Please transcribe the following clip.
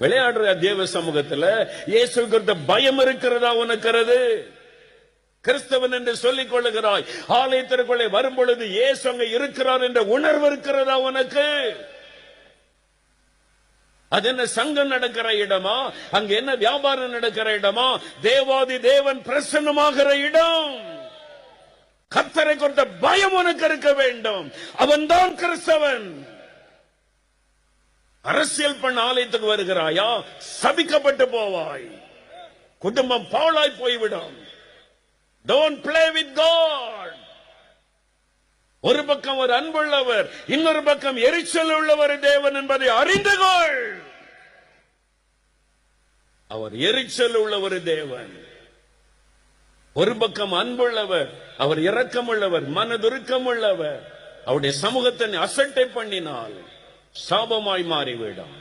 விளையாடுற தேவ சமூகத்துல இயேசு குறித்த பயம் இருக்கிறதா உனக்கிறது? கிறிஸ்தவன் என்று சொல்லிக் கொள்ளுகிறாய், ஆலயத்திற்குள்ளே வரும் பொழுது இயேசு அங்க இருக்கிறார் என்ற உணர்வு இருக்கிறதா உனக்கு? அது என்ன சங்கம் நடக்கிற இடமா? அங்க என்ன வியாபாரம் நடக்கிற இடமா? தேவாதி தேவன் பிரசன்னமாகிற இடம். கர்த்தரை குறித்த பயம் உனக்கு இருக்க வேண்டும். அவன்தான் கிறிஸ்தவன். அரசியல் பண்ண ஆலயத்துக்கு வருகிறாயா, சபிக்கப்பட்டு போவாய். குடும்பம் பாழாய் போய்விடும். Don't play with God. ஒரு பக்கம் ஒரு அன்புள்ளவர், இன்னொரு பக்கம் எரிச்சல் உள்ளவர் தேவன் என்பதை அறிந்து கொள். அவர் எரிச்சல் உள்ளவர் தேவன். ஒரு பக்கம் அன்புள்ளவர், அவர் இரக்கம் உள்ளவர், மனதுருக்கம் உள்ளவர். அவருடைய சமூகத்தை அசட்டை பண்ணினால் சாபமாய் மாறிவிடும்.